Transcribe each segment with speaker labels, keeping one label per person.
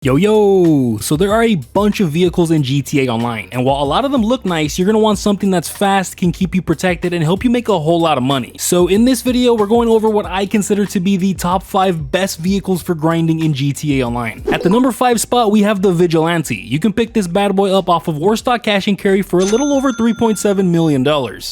Speaker 1: Yo, so there are a bunch of vehicles in GTA Online, and while a lot of them look nice, you're gonna want something that's fast, can keep you protected, and help you make a whole lot of money. So in this video, we're going over what I consider to be the top 5 best vehicles for grinding in GTA Online. At the number 5 spot, we have the Vigilante. You can pick this bad boy up off of Warstock Cash and Carry for a little over $3.7 million.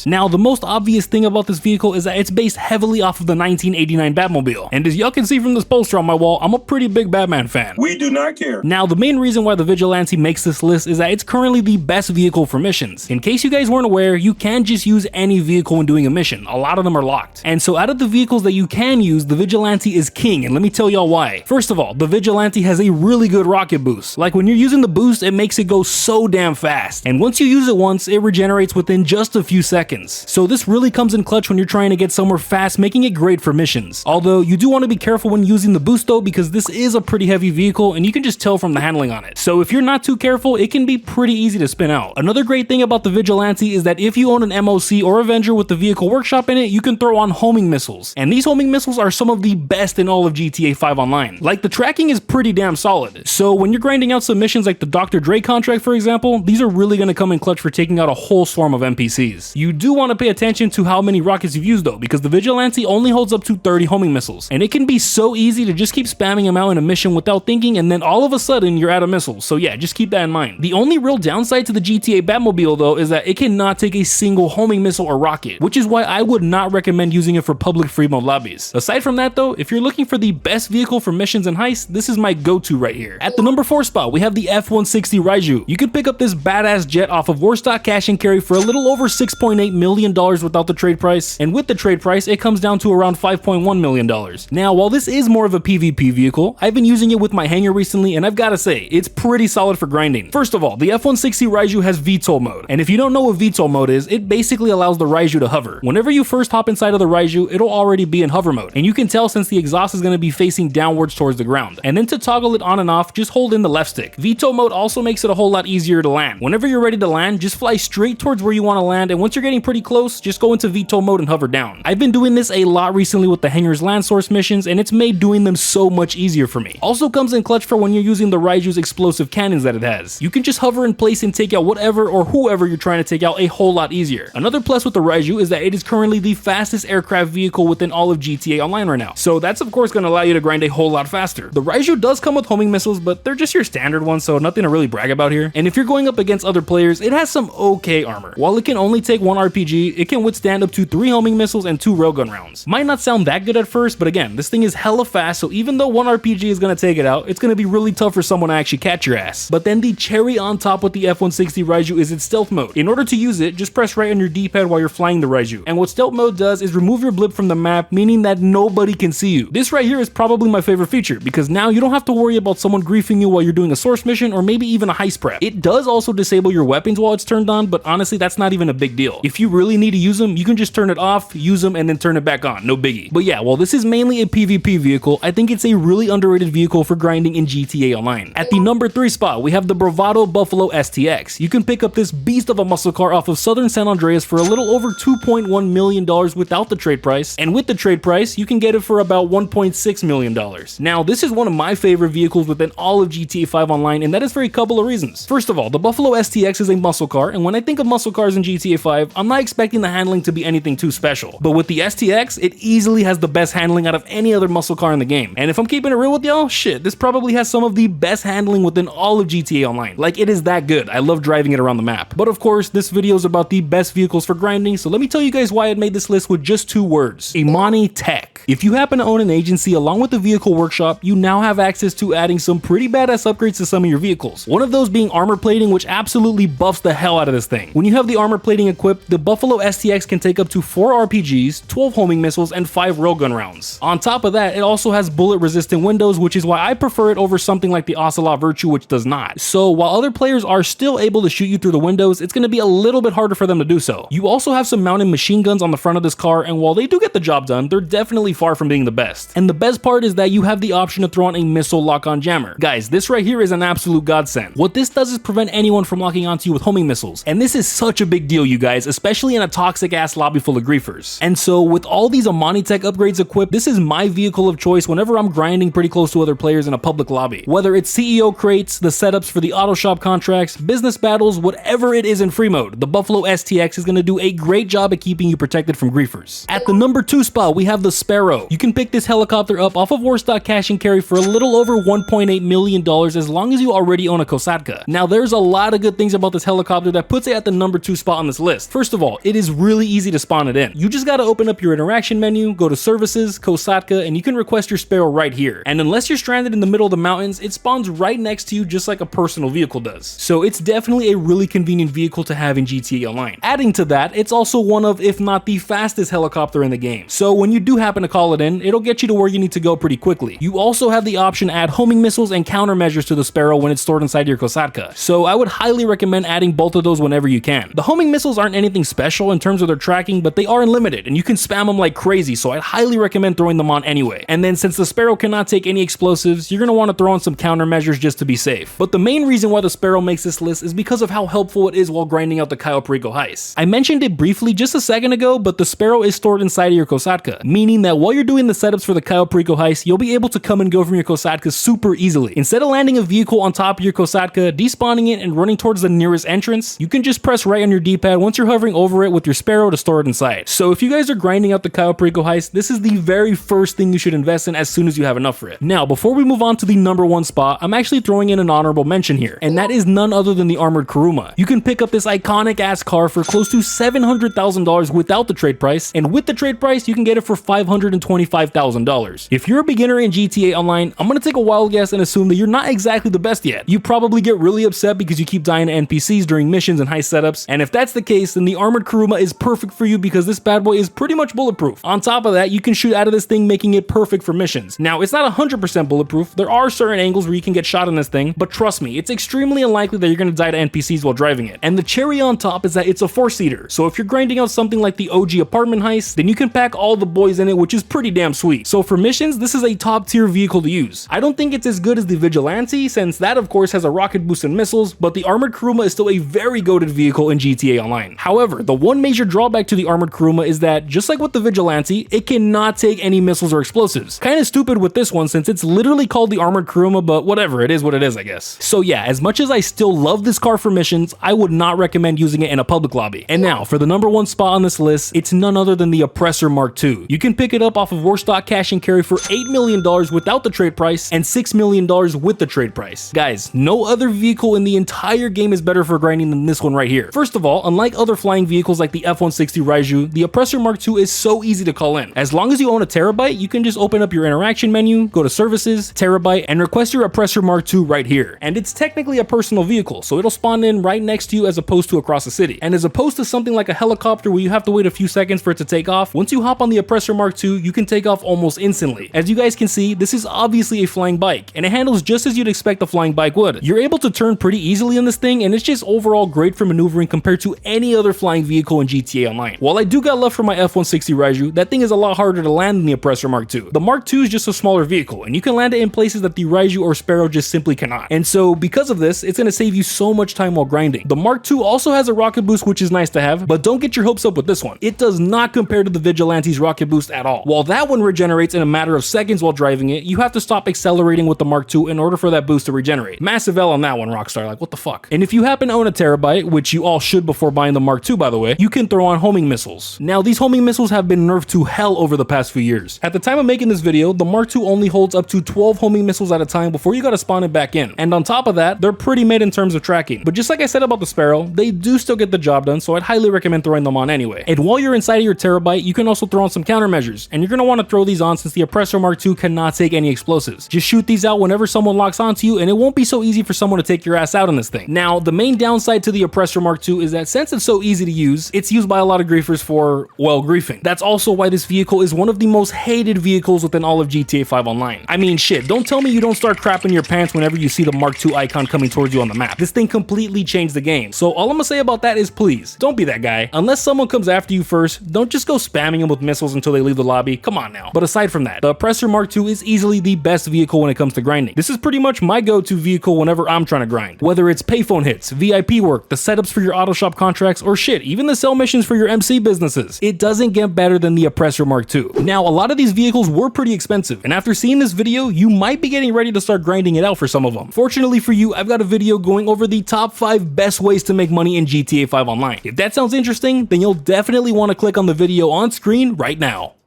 Speaker 1: Now, the most obvious thing about this vehicle is that it's based heavily off of the 1989 Batmobile, and as y'all can see from this poster on my wall, I'm a pretty big Batman fan.
Speaker 2: We do not care.
Speaker 1: Now, the main reason why the Vigilante makes this list is that it's currently the best vehicle for missions. In case you guys weren't aware, you can't just use any vehicle when doing a mission. A lot of them are locked. And so out of the vehicles that you can use, the Vigilante is king, and let me tell y'all why. First of all, the Vigilante has a really good rocket boost. Like when you're using the boost, it makes it go so damn fast. And once you use it once, it regenerates within just a few seconds. So this really comes in clutch when you're trying to get somewhere fast, making it great for missions. Although you do want to be careful when using the boost though, because this is a pretty heavy vehicle and you can just tell from the handling on it. So if you're not too careful, it can be pretty easy to spin out. Another great thing about the Vigilante is that if you own an MOC or Avenger with the vehicle workshop in it, you can throw on homing missiles. And these homing missiles are some of the best in all of GTA 5 Online. Like, the tracking is pretty damn solid. So when you're grinding out some missions like the Dr. Dre contract, for example, these are really going to come in clutch for taking out a whole swarm of NPCs. You do want to pay attention to how many rockets you've used though, because the Vigilante only holds up to 30 homing missiles. And it can be so easy to just keep spamming them out in a mission without thinking, and then all of a sudden you're out of missiles. So yeah, just keep that in mind. The only real downside to the GTA Batmobile though is that it cannot take a single homing missile or rocket, which is why I would not recommend using it for public free mode lobbies. Aside from that though, if you're looking for the best vehicle for missions and heists, this is my go-to right here. At the number 4 spot, we have the F-160 Raiju. You can pick up this badass jet off of Warstock Cash and Carry for a little over $6.8 million without the trade price, and with the trade price, it comes down to around $5.1 million. Now, while this is more of a PvP vehicle, I've been using it with my hangar recently, and I've gotta say, it's pretty solid for grinding. First of all, the F-160 Raiju has VTOL mode, and if you don't know what VTOL mode is, it basically allows the Raiju to hover. Whenever you first hop inside of the Raiju, it'll already be in hover mode, and you can tell since the exhaust is going to be facing downwards towards the ground. And then to toggle it on and off, just hold in the left stick. VTOL mode also makes it a whole lot easier to land. Whenever you're ready to land, just fly straight towards where you want to land, and once you're getting pretty close, just go into VTOL mode and hover down. I've been doing this a lot recently with the hangar's land source missions, and it's made doing them so much easier for me. Also comes in clutch for when you're using the Raiju's explosive cannons that it has. You can just hover in place and take out whatever or whoever you're trying to take out a whole lot easier. Another plus with the Raiju is that it is currently the fastest aircraft vehicle within all of GTA Online right now. So that's of course going to allow you to grind a whole lot faster. The Raiju does come with homing missiles, but they're just your standard ones, so nothing to really brag about here. And if you're going up against other players, it has some okay armor. While it can only take 1 RPG, it can withstand up to 3 homing missiles and 2 railgun rounds. Might not sound that good at first, but again, this thing is hella fast, so even though 1 RPG is going to take it out, it's going to be really tough for someone to actually catch your ass. But then the cherry on top with the F-160 Raiju is its stealth mode. In order to use it, just press right on your D-pad while you're flying the Raiju. And what stealth mode does is remove your blip from the map, meaning that nobody can see you. This right here is probably my favorite feature, because now you don't have to worry about someone griefing you while you're doing a source mission or maybe even a heist prep. It does also disable your weapons while it's turned on, but honestly, that's not even a big deal. If you really need to use them, you can just turn it off, use them, and then turn it back on. No biggie. But yeah, while this is mainly a PvP vehicle, I think it's a really underrated vehicle for grinding in GTA Online. At the number 3 spot, we have the Bravado Buffalo STX. You can pick up this beast of a muscle car off of Southern San Andreas for a little over $2.1 million without the trade price, and with the trade price, you can get it for about $1.6 million. Now, this is one of my favorite vehicles within all of GTA 5 Online, and that is for a couple of reasons. First of all, the Buffalo STX is a muscle car, and when I think of muscle cars in GTA 5, I'm not expecting the handling to be anything too special. But with the STX, it easily has the best handling out of any other muscle car in the game. And if I'm keeping it real with y'all, shit, this probably has some of the best handling within all of GTA Online. Like, it is that good. I love driving it around the map. But of course, this video is about the best vehicles for grinding, so let me tell you guys why I made this list with just 2 words: Imani Tech. If you happen to own an agency along with the vehicle workshop, you now have access to adding some pretty badass upgrades to some of your vehicles. One of those being armor plating, which absolutely buffs the hell out of this thing. When you have the armor plating equipped, the Buffalo STX can take up to 4 RPGs, 12 homing missiles, and 5 railgun rounds. On top of that, it also has bullet resistant windows, which is why I prefer it over something like the Ocelot Virtue, which does not. So while other players are still able to shoot you through the windows, it's going to be a little bit harder for them to do so. You also have some mounted machine guns on the front of this car, and while they do get the job done, they're definitely far from being the best. And the best part is that you have the option to throw on a missile lock-on jammer. Guys, this right here is an absolute godsend. What this does is prevent anyone from locking onto you with homing missiles, and this is such a big deal, you guys, especially in a toxic ass lobby full of griefers. And so with all these Imani Tech upgrades equipped, this is my vehicle of choice whenever I'm grinding pretty close to other players in a public lobby. immediately. Whether it's CEO crates, the setups for the auto shop contracts, business battles, whatever it is in free mode, the Buffalo STX is going to do a great job at keeping you protected from griefers. At the number 2 spot, we have the Sparrow. You can pick this helicopter up off of Warstock Cash and Carry for a little over $1.8 million as long as you already own a Kosatka. Now, there's a lot of good things about this helicopter that puts it at the number 2 spot on this list. First of all, it is really easy to spawn it in. You just gotta open up your interaction menu, go to services, Kosatka, and you can request your Sparrow right here. And unless you're stranded in the middle of the mountains, it spawns right next to you just like a personal vehicle does. So it's definitely a really convenient vehicle to have in GTA Online. Adding to that, it's also one of, if not the fastest helicopter in the game. So when you do happen to call it in, it'll get you to where you need to go pretty quickly. You also have the option to add homing missiles and countermeasures to the Sparrow when it's stored inside your Kosatka. So I would highly recommend adding both of those whenever you can. The homing missiles aren't anything special in terms of their tracking, but they are unlimited and you can spam them like crazy, so I'd highly recommend throwing them on anyway. And then since the Sparrow cannot take any explosives, you're going to want to throw on some countermeasures just to be safe. But the main reason why the Sparrow makes this list is because of how helpful it is while grinding out the Cayo Perico heist. I mentioned it briefly just a second ago, but the Sparrow is stored inside of your Kosatka, meaning that while you're doing the setups for the Cayo Perico heist, you'll be able to come and go from your Kosatka super easily. Instead of landing a vehicle on top of your Kosatka, despawning it, and running towards the nearest entrance, you can just press right on your D-pad once you're hovering over it with your Sparrow to store it inside. So if you guys are grinding out the Cayo Perico heist, this is the very first thing you should invest in as soon as you have enough for it. Now, before we move on to the number 1 spot, I'm actually throwing in an honorable mention here, and that is none other than the armored kuruma. You can pick up this iconic ass car for close to $700,000 without the trade price, and with the trade price, you can get it for $525,000. If you're a beginner in GTA Online, I'm gonna take a wild guess and assume that you're not exactly the best yet. You probably get really upset because you keep dying to NPCs during missions and heist setups, and if that's the case, then the armored kuruma is perfect for you because this bad boy is pretty much bulletproof. On top of that, you can shoot out of this thing, making it perfect for missions. Now, it's not 100% bulletproof. There are certain angles where you can get shot in this thing, but trust me, it's extremely unlikely that you're gonna die to NPCs while driving it. And the cherry on top is that it's a 4-seater. So if you're grinding out something like the OG apartment heist, then you can pack all the boys in it, which is pretty damn sweet. So for missions, this is a top tier vehicle to use. I don't think it's as good as the Vigilante, since that of course has a rocket boost and missiles, but the armored kuruma is still a very goated vehicle in GTA Online. However, the one major drawback to the armored kuruma is that, just like with the Vigilante, it cannot take any missiles or explosives. Kinda stupid with this one since it's literally called the armored kuruma, but whatever, it is what it is, I guess. So yeah, as much as I still love this car for missions, I would not recommend using it in a public lobby. And now, for the number 1 spot on this list, it's none other than the Oppressor Mark II. You can pick it up off of Warstock Cash and Carry for $8 million without the trade price and $6 million with the trade price. Guys, no other vehicle in the entire game is better for grinding than this one right here. First of all, unlike other flying vehicles like the F-160 Raiju, the Oppressor Mark II is so easy to call in. As long as you own a Terabyte, you can just open up your interaction menu, go to services, Terabyte, and request your Oppressor Mark II right here. And it's technically a personal vehicle, so it'll spawn in right next to you as opposed to across the city. And as opposed to something like a helicopter where you have to wait a few seconds for it to take off, once you hop on the Oppressor Mark II, you can take off almost instantly. As you guys can see, this is obviously a flying bike, and it handles just as you'd expect a flying bike would. You're able to turn pretty easily in this thing, and it's just overall great for maneuvering compared to any other flying vehicle in GTA Online. While I do got love for my F-160 Raiju, that thing is a lot harder to land than the Oppressor Mark II. The Mark II is just a smaller vehicle, and you can land it in places that the Raiju or Sparrow just simply cannot. And so, because of this, it's going to save you so much time while grinding. The Mark II also has a rocket boost, which is nice to have, but don't get your hopes up with this one. It does not compare to the Vigilante's rocket boost at all. While that one regenerates in a matter of seconds while driving it, you have to stop accelerating with the Mark II in order for that boost to regenerate. Massive L on that one, Rockstar, like what the fuck? And if you happen to own a Terabyte, which you all should before buying the Mark II by the way, you can throw on homing missiles. Now these homing missiles have been nerfed to hell over the past few years. At the time of making this video, the Mark II only holds up to 12 homing missiles at a time before you gotta spawn it back in. And on top of that, they're pretty mid in terms of tracking. But just like I said about the Sparrow, they do still get the job done, so I'd highly recommend throwing them on anyway. And while you're inside of your Terabyte, you can also throw on some countermeasures, and you're gonna want to throw these on since the Oppressor Mark II cannot take any explosives. Just shoot these out whenever someone locks onto you, and it won't be so easy for someone to take your ass out in this thing. Now, the main downside to the Oppressor Mark II is that since it's so easy to use, it's used by a lot of griefers for, well, griefing. That's also why this vehicle is one of the most hated vehicles within all of GTA 5 Online. I mean, shit, don't tell me you don't start crapping your pants whenever you see the Mark II icon coming towards you on the map. This thing completely changed the game. So all I'm gonna say about that is please, don't be that guy. Unless someone comes after you first, don't just go spamming them with missiles until they leave the lobby. Come on now. But aside from that, the Oppressor Mark II is easily the best vehicle when it comes to grinding. This is pretty much my go-to vehicle whenever I'm trying to grind. Whether it's payphone hits, VIP work, the setups for your auto shop contracts, or shit, even the sell missions for your MC businesses, it doesn't get better than the Oppressor Mark II. Now, a lot of these vehicles were pretty expensive, and after seeing this video, you might be getting ready ready to start grinding it out for some of them. Fortunately for you, I've got a video going over the top 5 best ways to make money in GTA 5 Online. If that sounds interesting, then you'll definitely want to click on the video on screen right now.